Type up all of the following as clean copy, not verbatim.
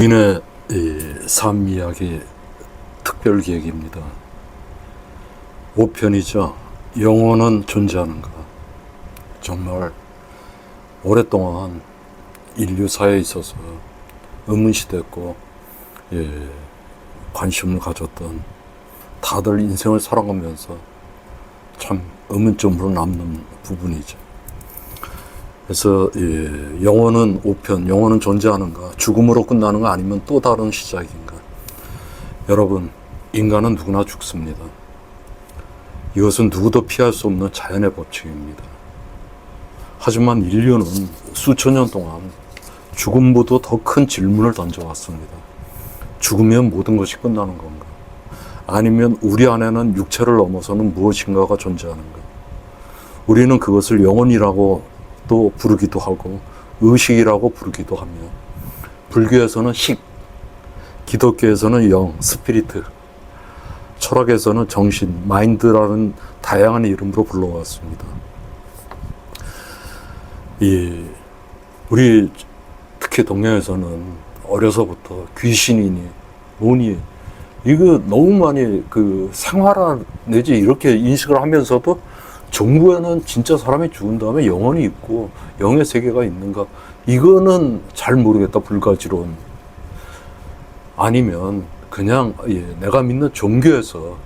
인의 삶 이야기 특별 기획입니다. 5편이죠. 영혼은 존재하는가. 정말 오랫동안 인류사에 있어서 의문시됐고 관심을 가졌던, 다들 인생을 살아가면서 참 의문점으로 남는 부분이죠. 그래서 영혼은 5편, 영혼은 존재하는가, 죽음으로 끝나는가 아니면 또 다른 시작인가. 여러분, 인간은 누구나 죽습니다. 이것은 누구도 피할 수 없는 자연의 법칙입니다. 하지만 인류는 수천 년 동안 죽음보다 더 큰 질문을 던져왔습니다. 죽으면 모든 것이 끝나는 건가? 아니면 우리 안에는 육체를 넘어서는 무엇인가가 존재하는가? 우리는 그것을 영혼이라고 또 부르기도 하고 의식이라고 부르기도 하며, 불교에서는 식, 기독교에서는 영, 스피리트, 철학에서는 정신, 마인드라는 다양한 이름으로 불러왔습니다. 우리 특히 동양에서는 어려서부터 귀신이니 뭐니 이거 너무 많이 생활화 내지 이렇게 인식을 하면서도, 정부에는 진짜 사람이 죽은 다음에 영혼이 있고 영의 세계가 있는가, 이거는 잘 모르겠다. 불가지론. 아니면 그냥 내가 믿는 종교에서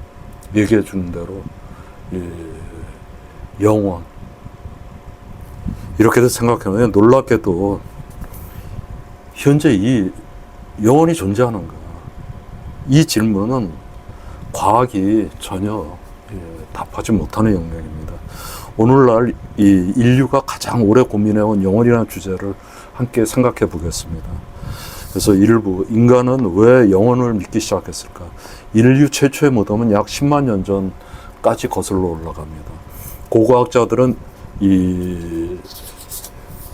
얘기해 주는 대로 영혼, 이렇게도 생각하면, 놀랍게도 현재 이 영혼이 존재하는가, 이 질문은 과학이 전혀 답하지 못하는 영역입니다. 오늘날 이 인류가 가장 오래 고민해온 영혼이라는 주제를 함께 생각해 보겠습니다. 그래서 일부, 인간은 왜 영혼을 믿기 시작했을까? 인류 최초의 무덤은 약 10만 년 전까지 거슬러 올라갑니다. 고고학자들은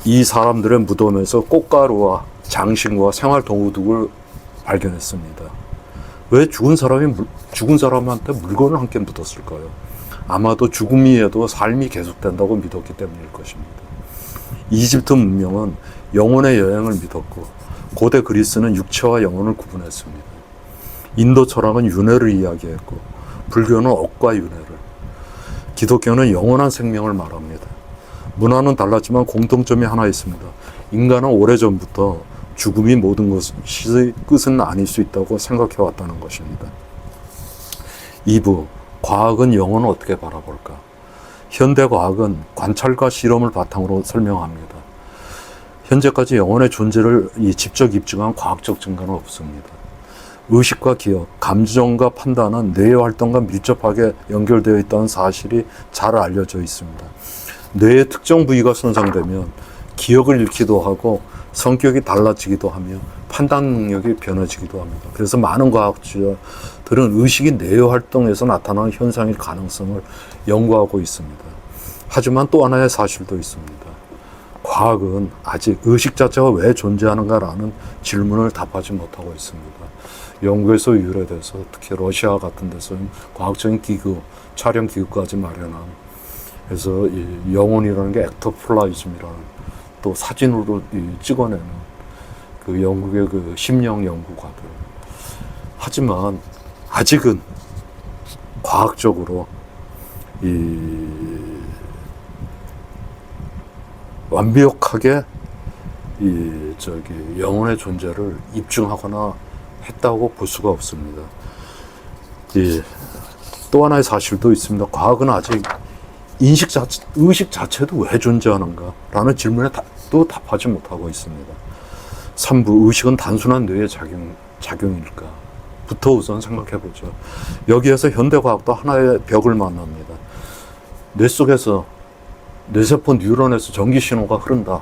이 사람들의 무덤에서 꽃가루와 장신과 생활 도구들을 발견했습니다. 왜 죽은 사람한테 물건을 함께 묻었을까요? 아마도 죽음 이에도 삶이 계속된다고 믿었기 때문일 것입니다. 이집트 문명은 영혼의 여행을 믿었고, 고대 그리스는 육체와 영혼을 구분했습니다. 인도 철학은 윤회를 이야기했고, 불교는 억과 윤회를, 기독교는 영원한 생명을 말합니다. 문화는 달랐지만 공통점이 하나 있습니다. 인간은 오래전부터 죽음이 모든 것의 끝은 아닐 수 있다고 생각해 왔다는 것입니다. 2부, 과학은 영혼을 어떻게 바라볼까? 현대 과학은 관찰과 실험을 바탕으로 설명합니다. 현재까지 영혼의 존재를 직접 입증한 과학적 증거는 없습니다. 의식과 기억, 감정과 판단은 뇌의 활동과 밀접하게 연결되어 있다는 사실이 잘 알려져 있습니다. 뇌의 특정 부위가 손상되면 기억을 잃기도 하고 성격이 달라지기도 하며 판단 능력이 변해지기도 합니다. 그래서 많은 과학자들은 의식이 뇌의 활동에서 나타나는 현상일 가능성을 연구하고 있습니다. 하지만 또 하나의 사실도 있습니다. 과학은 아직 의식 자체가 왜 존재하는가라는 질문을 답하지 못하고 있습니다. 영국에서 유래돼서 특히 러시아 같은 데서는 과학적인 기구, 촬영 기구까지 마련한, 그래서 이 영혼이라는 게 액토플라이즘이라는, 또 사진으로 찍어내는 그 영국의 그 심령 연구가들. 하지만 아직은 과학적으로 완벽하게 영혼의 존재를 입증하거나 했다고 볼 수가 없습니다. 또 하나의 사실도 있습니다. 과학은 아직 의식 자체도 왜 존재하는가 라는 질문에 또 답하지 못하고 있습니다. 3부, 의식은 단순한 뇌의 작용일까? 부터 우선 생각해보죠. 여기에서 현대과학도 하나의 벽을 만납니다. 뇌 속에서, 뇌세포 뉴런에서 전기신호가 흐른다.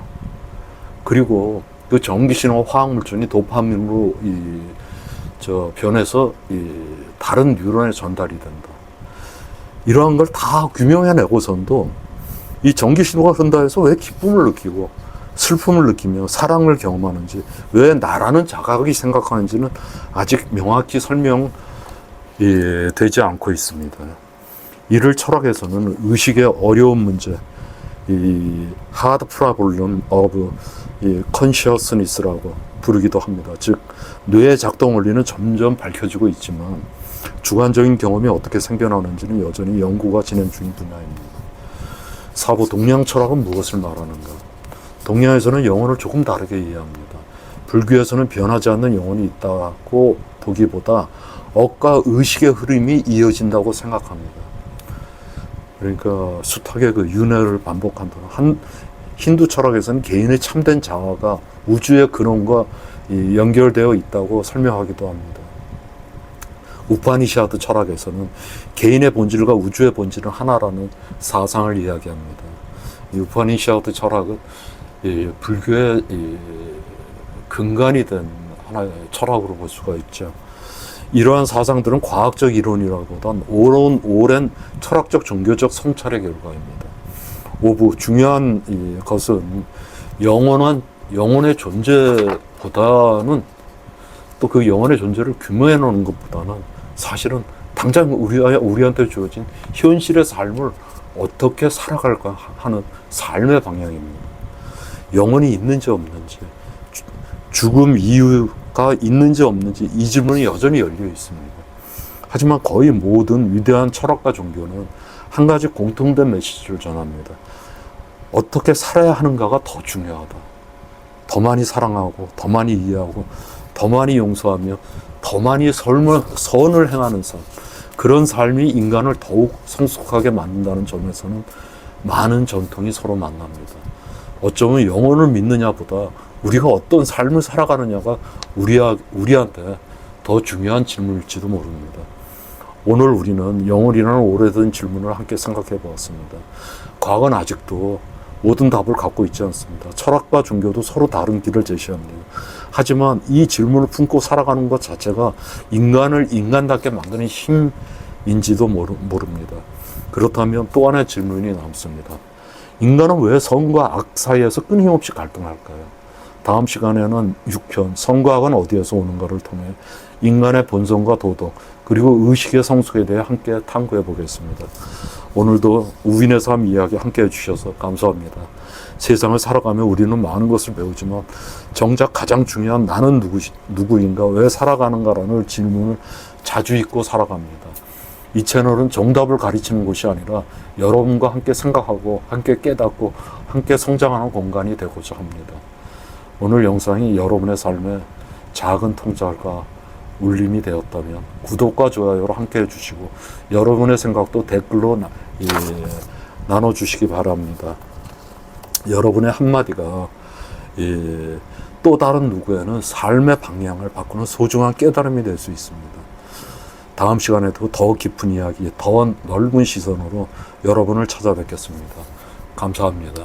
그리고 그 전기신호가 화학물질이 도파민으로 변해서 다른 뉴런에 전달이 된다. 이러한 걸 다 규명해내고선도 이 전기신호가 흐른다 해서 왜 기쁨을 느끼고 슬픔을 느끼며 사랑을 경험하는지, 왜 나라는 자각이 생각하는지는 아직 명확히 설명되지 않고 있습니다. 이를 철학에서는 의식의 어려운 문제, 이 hard problem of consciousness라고 부르기도 합니다. 즉 뇌의 작동 원리는 점점 밝혀지고 있지만 주관적인 경험이 어떻게 생겨나는지는 여전히 연구가 진행 중인 분야입니다. 사부 동양 철학은 무엇을 말하는가? 동양에서는 영혼을 조금 다르게 이해합니다. 불교에서는 변하지 않는 영혼이 있다고 보기보다 억과 의식의 흐름이 이어진다고 생각합니다. 그러니까 숱하게 그 윤회를 반복한다는 힌두 철학에서는 개인의 참된 자아가 우주의 근원과 연결되어 있다고 설명하기도 합니다. 우파니샤드 철학에서는 개인의 본질과 우주의 본질은 하나라는 사상을 이야기합니다. 이 우파니샤드 철학은 불교의 근간이 된 하나의 철학으로 볼 수가 있죠. 이러한 사상들은 과학적 이론이라기보단 오랜 철학적 종교적 성찰의 결과입니다. 오부 중요한 것은 영혼의 존재보다는 또 그 영혼의 존재를 규모해 놓는 것보다는 사실은 당장 우리한테 주어진 현실의 삶을 어떻게 살아갈까 하는 삶의 방향입니다. 영혼이 있는지 없는지, 죽음 이유가 있는지 없는지 이 질문이 여전히 열려 있습니다. 하지만 거의 모든 위대한 철학과 종교는 한 가지 공통된 메시지를 전합니다. 어떻게 살아야 하는가가 더 중요하다. 더 많이 사랑하고, 더 많이 이해하고, 더 많이 용서하며, 더 많이 선을 행하는 삶. 그런 삶이 인간을 더욱 성숙하게 만든다는 점에서는 많은 전통이 서로 만납니다. 어쩌면 영혼을 믿느냐보다 우리가 어떤 삶을 살아가느냐가 우리한테 더 중요한 질문일지도 모릅니다. 오늘 우리는 영혼이라는 오래된 질문을 함께 생각해 보았습니다. 과거는 아직도 모든 답을 갖고 있지 않습니다. 철학과 종교도 서로 다른 길을 제시합니다. 하지만 이 질문을 품고 살아가는 것 자체가 인간을 인간답게 만드는 힘인지도 모릅니다. 그렇다면 또 하나의 질문이 남습니다. 인간은 왜 선과 악 사이에서 끊임없이 갈등할까요? 다음 시간에는 6편 선과 악은 어디에서 오는가를 통해 인간의 본성과 도덕 그리고 의식의 성숙에 대해 함께 탐구해 보겠습니다. 오늘도 우인의 삶 이야기 함께 해주셔서 감사합니다. 세상을 살아가며 우리는 많은 것을 배우지만 정작 가장 중요한 나는 누구인가, 왜 살아가는가라는 질문을 자주 잊고 살아갑니다. 이 채널은 정답을 가르치는 곳이 아니라 여러분과 함께 생각하고 함께 깨닫고 함께 성장하는 공간이 되고자 합니다. 오늘 영상이 여러분의 삶에 작은 통찰과 울림이 되었다면 구독과 좋아요로 함께 해주시고 여러분의 생각도 댓글로 나눠주시기 바랍니다. 여러분의 한마디가 또 다른 누구에는 삶의 방향을 바꾸는 소중한 깨달음이 될 수 있습니다. 다음 시간에도 더 깊은 이야기, 더 넓은 시선으로 여러분을 찾아뵙겠습니다. 감사합니다.